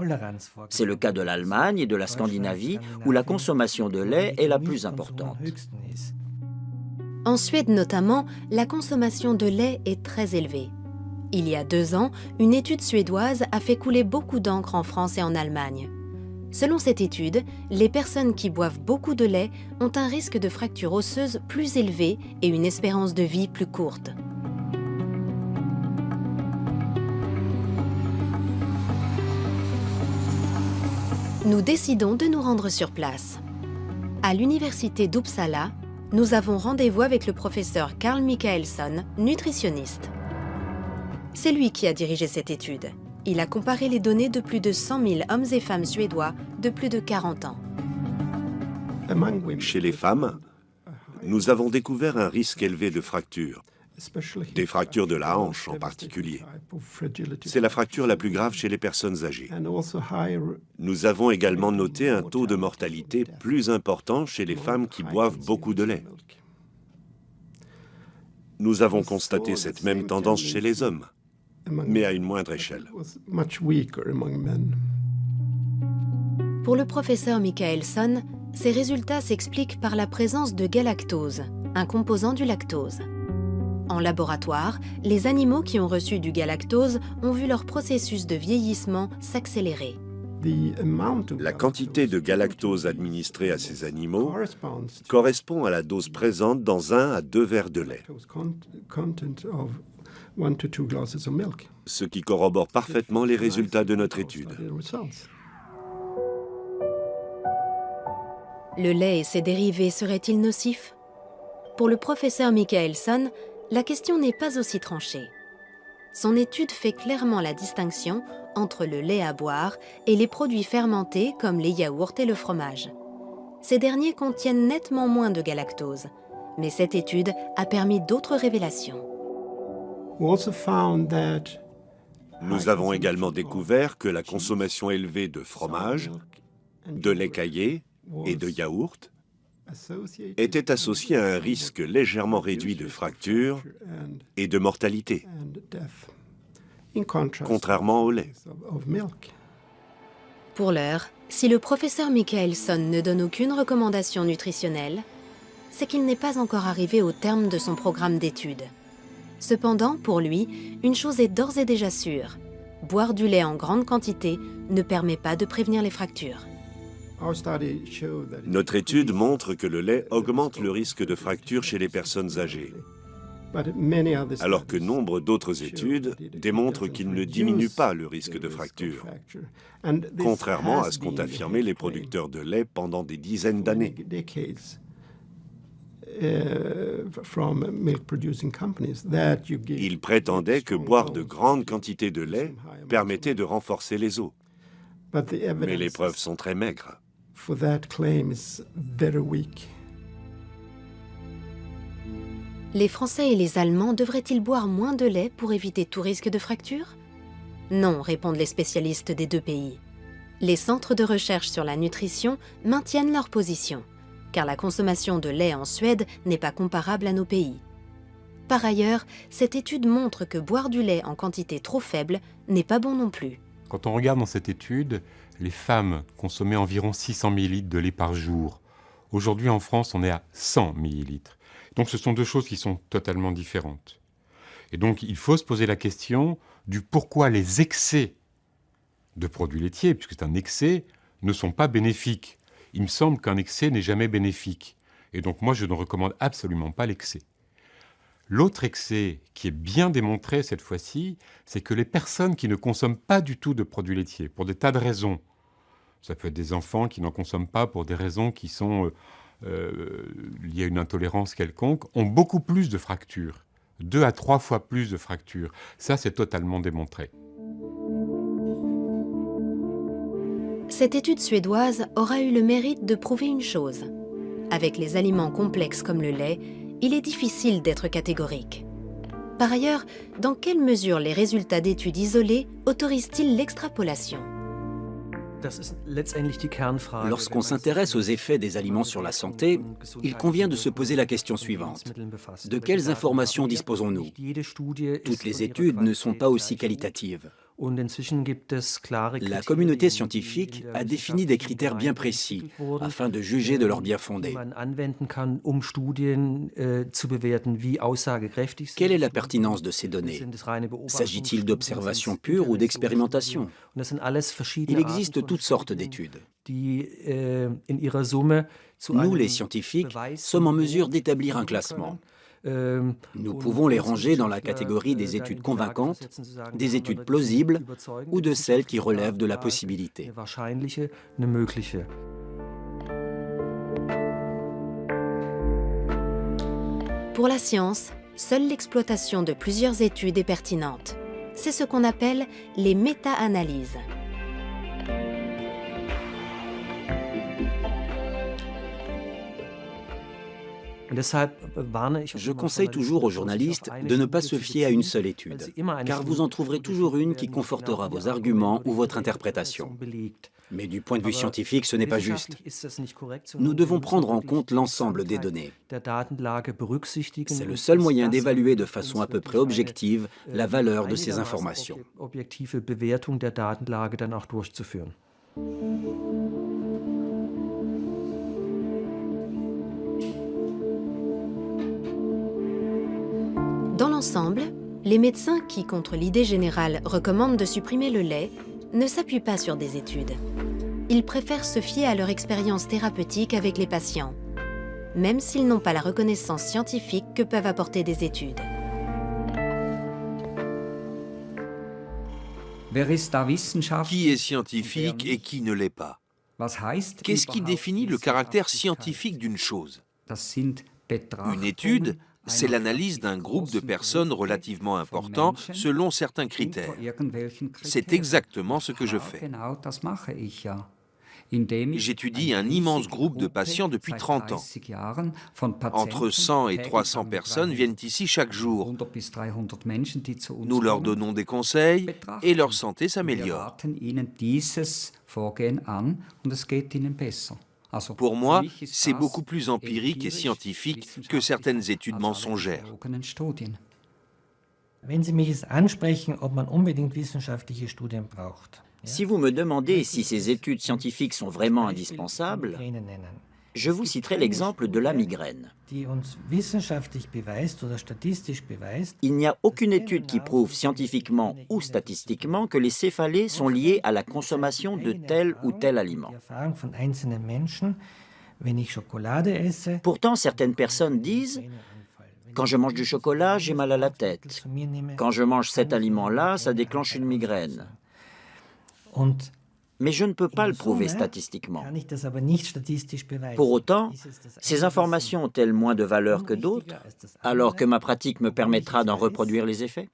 C'est le cas de l'Allemagne et de la Scandinavie, où la consommation de lait est la plus importante. En Suède notamment, la consommation de lait est très élevée. Il y a 2 ans, une étude suédoise a fait couler beaucoup d'encre en France et en Allemagne. Selon cette étude, les personnes qui boivent beaucoup de lait ont un risque de fracture osseuse plus élevé et une espérance de vie plus courte. Nous décidons de nous rendre sur place. À l'université d'Uppsala, nous avons rendez-vous avec le professeur Carl Michaelsson, nutritionniste. C'est lui qui a dirigé cette étude. Il a comparé les données de plus de 100 000 hommes et femmes suédois de plus de 40 ans. Chez les femmes, nous avons découvert un risque élevé de fractures, des fractures de la hanche en particulier. C'est la fracture la plus grave chez les personnes âgées. Nous avons également noté un taux de mortalité plus important chez les femmes qui boivent beaucoup de lait. Nous avons constaté cette même tendance chez les hommes, mais à une moindre échelle. Pour le professeur Michaelson, ces résultats s'expliquent par la présence de galactose, un composant du lactose. En laboratoire, les animaux qui ont reçu du galactose ont vu leur processus de vieillissement s'accélérer. La quantité de galactose administrée à ces animaux correspond à la dose présente dans 1 à 2 verres de lait, ce qui corrobore parfaitement les résultats de notre étude. Le lait et ses dérivés seraient-ils nocifs? Pour le professeur Michaelson, la question n'est pas aussi tranchée. Son étude fait clairement la distinction entre le lait à boire et les produits fermentés comme les yaourts et le fromage. Ces derniers contiennent nettement moins de galactose, mais cette étude a permis d'autres révélations. Nous avons également découvert que la consommation élevée de fromage, de lait caillé et de yaourt était associée à un risque légèrement réduit de fractures et de mortalité, contrairement au lait. Pour l'heure, si le professeur Michaelson ne donne aucune recommandation nutritionnelle, c'est qu'il n'est pas encore arrivé au terme de son programme d'études. Cependant, pour lui, une chose est d'ores et déjà sûre. Boire du lait en grande quantité ne permet pas de prévenir les fractures. Notre étude montre que le lait augmente le risque de fracture chez les personnes âgées, alors que nombre d'autres études démontrent qu'il ne diminue pas le risque de fracture, contrairement à ce qu'ont affirmé les producteurs de lait pendant des dizaines d'années. Ils prétendaient que boire de grandes quantités de lait permettait de renforcer les os, mais les preuves sont très maigres. Les Français et les Allemands devraient-ils boire moins de lait pour éviter tout risque de fracture? Non, répondent les spécialistes des deux pays. Les centres de recherche sur la nutrition maintiennent leur position, car la consommation de lait en Suède n'est pas comparable à nos pays. Par ailleurs, cette étude montre que boire du lait en quantité trop faible n'est pas bon non plus. Quand on regarde dans cette étude, les femmes consommaient environ 600 ml de lait par jour. Aujourd'hui, en France, on est à 100 ml. Donc ce sont deux choses qui sont totalement différentes. Et donc il faut se poser la question du pourquoi les excès de produits laitiers, puisque c'est un excès, ne sont pas bénéfiques. Il me semble qu'un excès n'est jamais bénéfique. Et donc moi, je ne recommande absolument pas l'excès. L'autre excès, qui est bien démontré cette fois-ci, c'est que les personnes qui ne consomment pas du tout de produits laitiers, pour des tas de raisons, ça peut être des enfants qui n'en consomment pas pour des raisons qui sont liées à une intolérance quelconque, ont beaucoup plus de fractures, 2 à 3 fois plus de fractures. Ça, c'est totalement démontré. Cette étude suédoise aura eu le mérite de prouver une chose. Avec les aliments complexes comme le lait, il est difficile d'être catégorique. Par ailleurs, dans quelle mesure les résultats d'études isolées autorisent-ils l'extrapolation? Lorsqu'on s'intéresse aux effets des aliments sur la santé, il convient de se poser la question suivante. De quelles informations disposons-nous? Toutes les études ne sont pas aussi qualitatives. La communauté scientifique a défini des critères bien précis afin de juger de leur bien-fondé. Quelle est la pertinence de ces données? S'agit-il d'observations pures ou d'expérimentations? Il existe toutes sortes d'études. Nous, les scientifiques, sommes en mesure d'établir un classement. Nous pouvons les ranger dans la catégorie des études convaincantes, des études plausibles ou de celles qui relèvent de la possibilité. Pour la science, seule l'exploitation de plusieurs études est pertinente. c'est ce qu'on appelle les méta-analyses. Je conseille toujours aux journalistes de ne pas se fier à une seule étude, car vous en trouverez toujours une qui confortera vos arguments ou votre interprétation. Mais du point de vue scientifique, ce n'est pas juste. Nous devons prendre en compte l'ensemble des données. C'est le seul moyen d'évaluer de façon à peu près objective la valeur de ces informations. Dans l'ensemble, les médecins qui, contre l'idée générale, recommandent de supprimer le lait, ne s'appuient pas sur des études. Ils préfèrent se fier à leur expérience thérapeutique avec les patients, même s'ils n'ont pas la reconnaissance scientifique que peuvent apporter des études. Qui est scientifique et qui ne l'est pas? Qu'est-ce qui définit le caractère scientifique d'une chose? Une étude, c'est l'analyse d'un groupe de personnes relativement important selon certains critères. C'est exactement ce que je fais. J'étudie un immense groupe de patients depuis 30 ans. Entre 100 et 300 personnes viennent ici chaque jour. Nous leur donnons des conseils et leur santé s'améliore. Pour moi, c'est beaucoup plus empirique et scientifique que certaines études mensongères. Si vous me demandez si ces études scientifiques sont vraiment indispensables, je vous citerai l'exemple de la migraine. Il n'y a aucune étude qui prouve scientifiquement ou statistiquement que les céphalées sont liées à la consommation de tel ou tel aliment. Pourtant, certaines personnes disent « Quand je mange du chocolat, j'ai mal à la tête. Quand je mange cet aliment-là, ça déclenche une migraine. » Mais je ne peux pas le prouver statistiquement. Pour autant, ces informations ont-elles moins de valeur que d'autres, alors que ma pratique me permettra d'en reproduire les effets?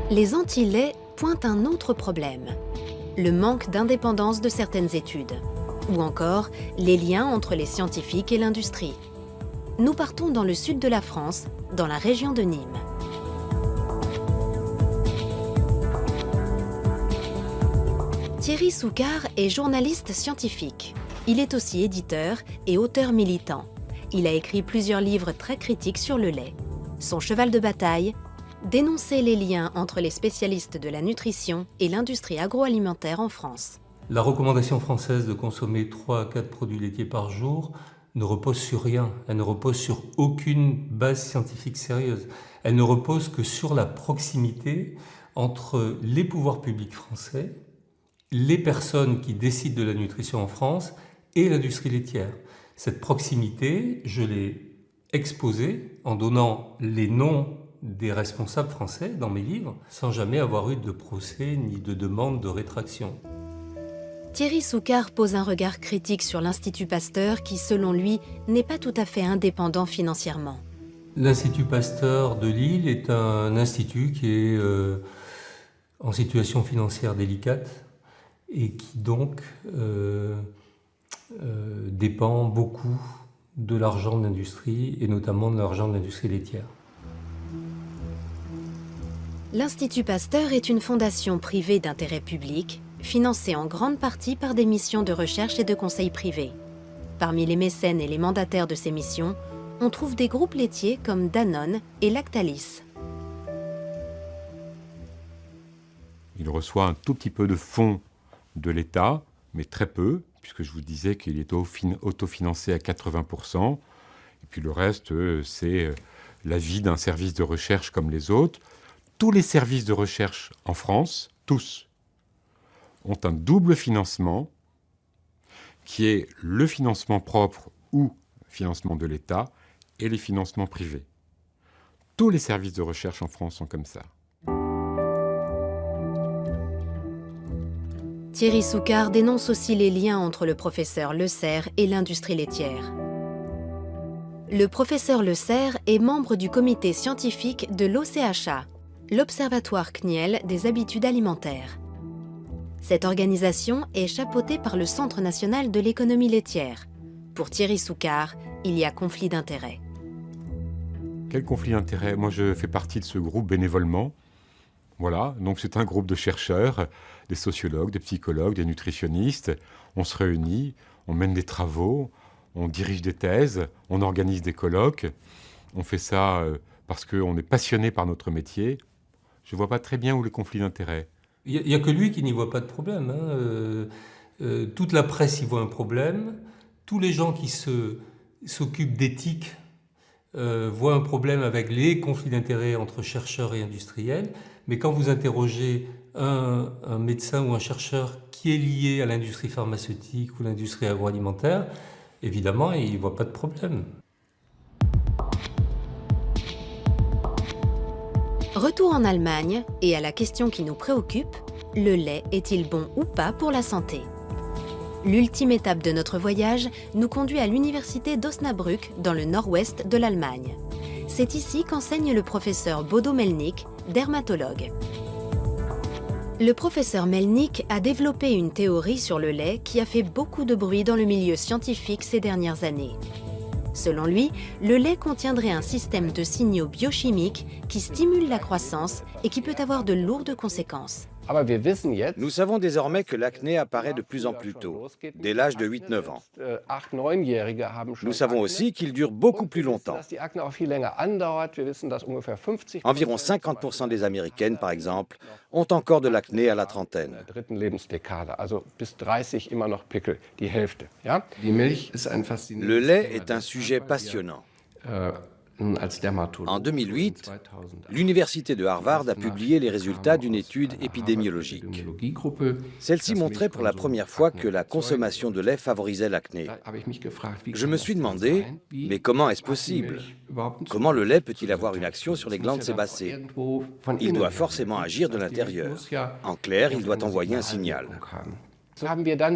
Les anti-laits pointent un autre problème, le manque d'indépendance de certaines études, ou encore les liens entre les scientifiques et l'industrie. Nous partons dans le sud de la France, dans la région de Nîmes. Thierry Soucard est journaliste scientifique. Il est aussi éditeur et auteur militant. Il a écrit plusieurs livres très critiques sur le lait. Son cheval de bataille, dénoncer les liens entre les spécialistes de la nutrition et l'industrie agroalimentaire en France. La recommandation française de consommer 3 à 4 produits laitiers par jour ne repose sur rien. Elle ne repose sur aucune base scientifique sérieuse. Elle ne repose que sur la proximité entre les pouvoirs publics français, les personnes qui décident de la nutrition en France et l'industrie laitière. Cette proximité, je l'ai exposée en donnant les noms des responsables français dans mes livres, sans jamais avoir eu de procès ni de demande de rétraction. Thierry Soucard pose un regard critique sur l'Institut Pasteur qui, selon lui, n'est pas tout à fait indépendant financièrement. L'Institut Pasteur de Lille est un institut qui est en situation financière délicate et qui donc dépend beaucoup de l'argent de l'industrie et notamment de l'argent de l'industrie laitière. L'Institut Pasteur est une fondation privée d'intérêt public, financée en grande partie par des missions de recherche et de conseil privés. Parmi les mécènes et les mandataires de ces missions, on trouve des groupes laitiers comme Danone et Lactalis. Il reçoit un tout petit peu de fonds de l'État, mais très peu, puisque je vous disais qu'il est autofinancé à 80%. Et puis le reste, c'est la vie d'un service de recherche comme les autres. Tous les services de recherche en France, tous, ont un double financement qui est le financement propre ou financement de l'État et les financements privés. Tous les services de recherche en France sont comme ça. Thierry Soucard dénonce aussi les liens entre le professeur Le Serre et l'industrie laitière. Le professeur Le Serre est membre du comité scientifique de l'OCHA, l'Observatoire CNIEL des habitudes alimentaires. Cette organisation est chapeautée par le Centre national de l'économie laitière. Pour Thierry Soucard, il y a conflit d'intérêts. Quel conflit d'intérêts? Moi, je fais partie de ce groupe bénévolement. Voilà, donc c'est un groupe de chercheurs, des sociologues, des psychologues, des nutritionnistes. On se réunit, on mène des travaux, on dirige des thèses, on organise des colloques. On fait ça parce qu'on est passionné par notre métier. Je ne vois pas très bien où le conflit d'intérêts. Il n'y a que lui qui n'y voit pas de problème. Toute la presse y voit un problème. Tous les gens qui s'occupent d'éthique voient un problème avec les conflits d'intérêts entre chercheurs et industriels. Mais quand vous interrogez un médecin ou un chercheur qui est lié à l'industrie pharmaceutique ou l'industrie agroalimentaire, évidemment, il ne voit pas de problème. Retour en Allemagne, et à la question qui nous préoccupe, le lait est-il bon ou pas pour la santé? L'ultime étape de notre voyage nous conduit à l'université d'Osnabrück, dans le nord-ouest de l'Allemagne. C'est ici qu'enseigne le professeur Bodo Mellnik, dermatologue. Le professeur Mellnik a développé une théorie sur le lait qui a fait beaucoup de bruit dans le milieu scientifique ces dernières années. Selon lui, le lait contiendrait un système de signaux biochimiques qui stimule la croissance et qui peut avoir de lourdes conséquences. Nous savons désormais que l'acné apparaît de plus en plus tôt, dès l'âge de 8-9 ans. Nous savons aussi qu'il dure beaucoup plus longtemps. Environ 50% des Américaines, par exemple, ont encore de l'acné à la trentaine. Le lait est un sujet passionnant. En 2008, l'université de Harvard a publié les résultats d'une étude épidémiologique. Celle-ci montrait pour la première fois que la consommation de lait favorisait l'acné. Je me suis demandé, mais comment est-ce possible? Comment le lait peut-il avoir une action sur les glandes sébacées? Il doit forcément agir de l'intérieur. En clair, il doit envoyer un signal.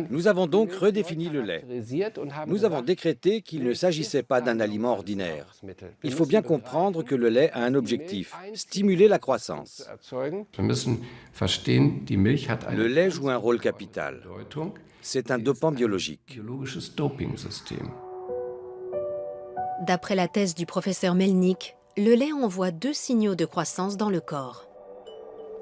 Nous avons donc redéfini le lait. Nous avons décrété qu'il ne s'agissait pas d'un aliment ordinaire. Il faut bien comprendre que le lait a un objectif, stimuler la croissance. Le lait joue un rôle capital. C'est un dopant biologique. D'après la thèse du professeur Mellnik, le lait envoie 2 signaux de croissance dans le corps.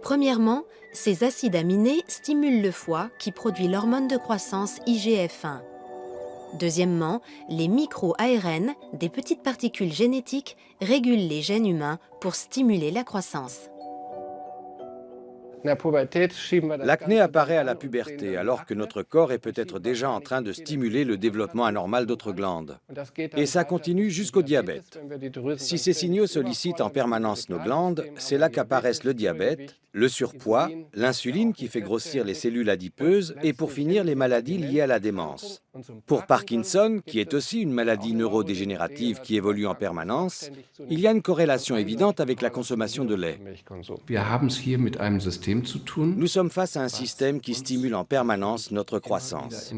Premièrement, ces acides aminés stimulent le foie qui produit l'hormone de croissance IGF-1. Deuxièmement, les micro-ARN, des petites particules génétiques, régulent les gènes humains pour stimuler la croissance. L'acné apparaît à la puberté, alors que notre corps est peut-être déjà en train de stimuler le développement anormal d'autres glandes. Et ça continue jusqu'au diabète. Si ces signaux sollicitent en permanence nos glandes, c'est là qu'apparaissent le diabète, le surpoids, l'insuline qui fait grossir les cellules adipeuses et pour finir les maladies liées à la démence. Pour Parkinson, qui est aussi une maladie neurodégénérative qui évolue en permanence, il y a une corrélation évidente avec la consommation de lait. Nous sommes face à un système qui stimule en permanence notre croissance.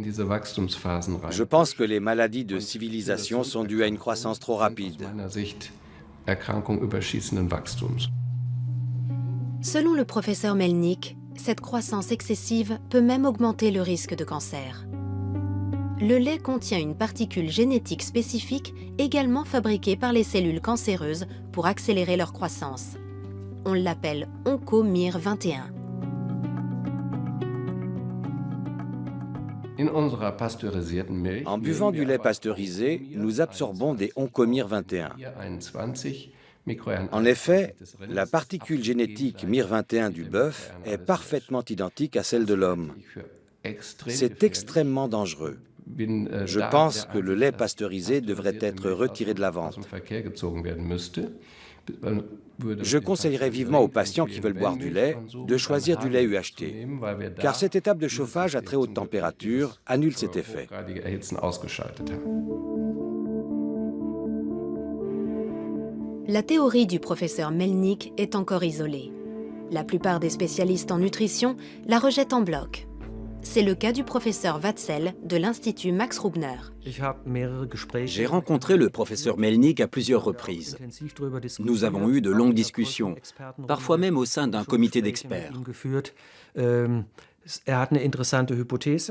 Je pense que les maladies de civilisation sont dues à une croissance trop rapide. Selon le professeur Mellnik, cette croissance excessive peut même augmenter le risque de cancer. Le lait contient une particule génétique spécifique également fabriquée par les cellules cancéreuses pour accélérer leur croissance. On l'appelle OncoMIR21. En buvant du lait pasteurisé, nous absorbons des OncoMIR21. En effet, la particule génétique MIR21 du bœuf est parfaitement identique à celle de l'homme. C'est extrêmement dangereux. Je pense que le lait pasteurisé devrait être retiré de la vente. Je conseillerais vivement aux patients qui veulent boire du lait de choisir du lait UHT, car cette étape de chauffage à très haute température annule cet effet. La théorie du professeur Mellnik est encore isolée. La plupart des spécialistes en nutrition la rejettent en bloc. C'est le cas du professeur Watzel de l'Institut Max Rubner. J'ai rencontré le professeur Melnick à plusieurs reprises. Nous avons eu de longues discussions, parfois même au sein d'un comité d'experts.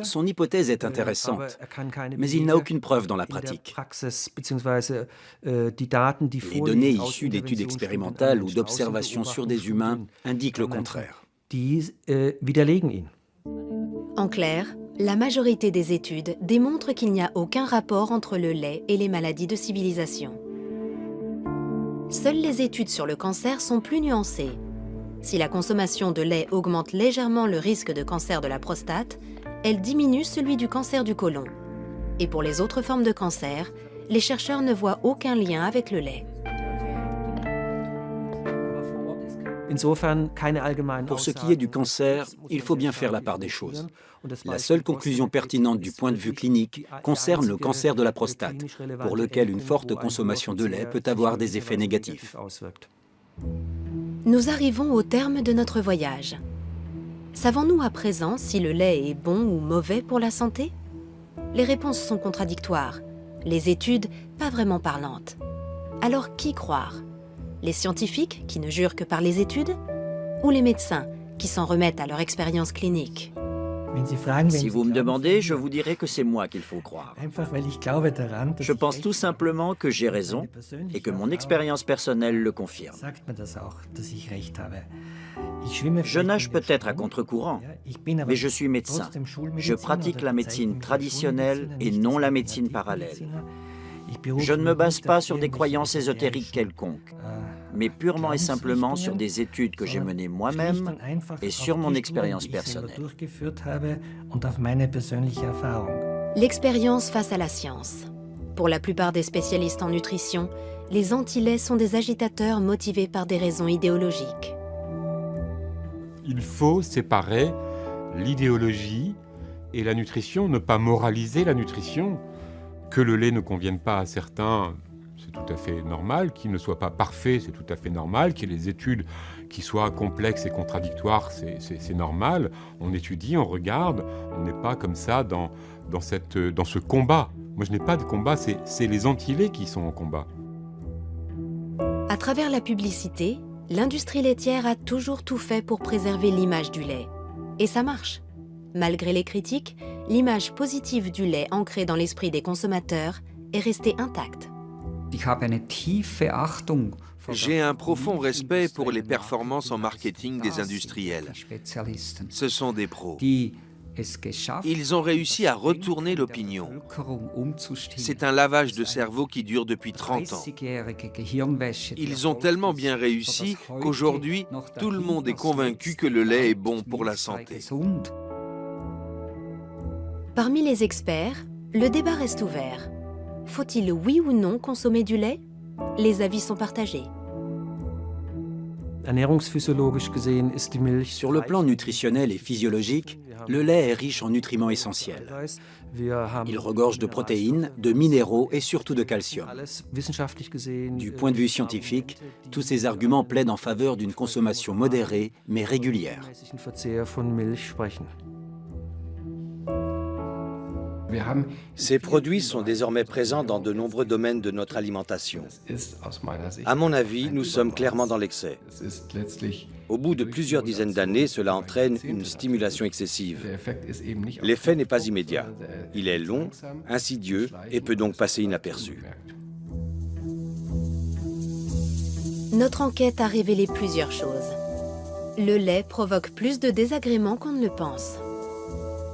Son hypothèse est intéressante, mais il n'a aucune preuve dans la pratique. Les données issues d'études expérimentales ou d'observations sur des humains indiquent le contraire. En clair, la majorité des études démontrent qu'il n'y a aucun rapport entre le lait et les maladies de civilisation. Seules les études sur le cancer sont plus nuancées. Si la consommation de lait augmente légèrement le risque de cancer de la prostate, elle diminue celui du cancer du côlon. Et pour les autres formes de cancer, les chercheurs ne voient aucun lien avec le lait. Pour ce qui est du cancer, il faut bien faire la part des choses. La seule conclusion pertinente du point de vue clinique concerne le cancer de la prostate, pour lequel une forte consommation de lait peut avoir des effets négatifs. Nous arrivons au terme de notre voyage. Savons-nous à présent si le lait est bon ou mauvais pour la santé? Les réponses sont contradictoires, les études pas vraiment parlantes. Alors qui croire? Les scientifiques qui ne jurent que par les études? Ou les médecins qui s'en remettent à leur expérience clinique? Si vous me demandez, je vous dirai que c'est moi qu'il faut croire. Je pense tout simplement que j'ai raison et que mon expérience personnelle le confirme. Je nage peut-être à contre-courant, mais je suis médecin. Je pratique la médecine traditionnelle et non la médecine parallèle. Je ne me base pas sur des croyances ésotériques quelconques, mais purement et simplement sur des études que j'ai menées moi-même et sur mon expérience personnelle. L'expérience face à la science. Pour la plupart des spécialistes en nutrition, les anti-laits sont des agitateurs motivés par des raisons idéologiques. Il faut séparer l'idéologie et la nutrition, ne pas moraliser la nutrition. Que le lait ne convienne pas à certains, c'est tout à fait normal. Qu'il ne soit pas parfait, c'est tout à fait normal. Qu'il y ait des études qui soient complexes et contradictoires, c'est normal. On étudie, on regarde. On n'est pas comme ça dans ce combat. Moi, je n'ai pas de combat, c'est les anti-laits qui sont en combat. À travers la publicité, l'industrie laitière a toujours tout fait pour préserver l'image du lait. Et ça marche. Malgré les critiques, l'image positive du lait ancrée dans l'esprit des consommateurs est restée intacte. J'ai un profond respect pour les performances en marketing des industriels. Ce sont des pros. Ils ont réussi à retourner l'opinion. C'est un lavage de cerveau qui dure depuis 30 ans. Ils ont tellement bien réussi qu'aujourd'hui, tout le monde est convaincu que le lait est bon pour la santé. Parmi les experts, le débat reste ouvert. Faut-il oui ou non consommer du lait? Les avis sont partagés. Sur le plan nutritionnel et physiologique, le lait est riche en nutriments essentiels. Il regorge de protéines, de minéraux et surtout de calcium. Du point de vue scientifique, tous ces arguments plaident en faveur d'une consommation modérée mais régulière. Ces produits sont désormais présents dans de nombreux domaines de notre alimentation. À mon avis, nous sommes clairement dans l'excès. Au bout de plusieurs dizaines d'années, cela entraîne une stimulation excessive. L'effet n'est pas immédiat. Il est long, insidieux et peut donc passer inaperçu. Notre enquête a révélé plusieurs choses. Le lait provoque plus de désagréments qu'on ne le pense.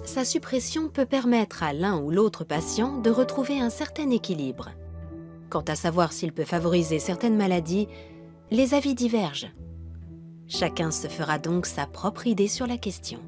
Sa suppression peut permettre à l'un ou l'autre patient de retrouver un certain équilibre. Quant à savoir s'il peut favoriser certaines maladies, les avis divergent. Chacun se fera donc sa propre idée sur la question.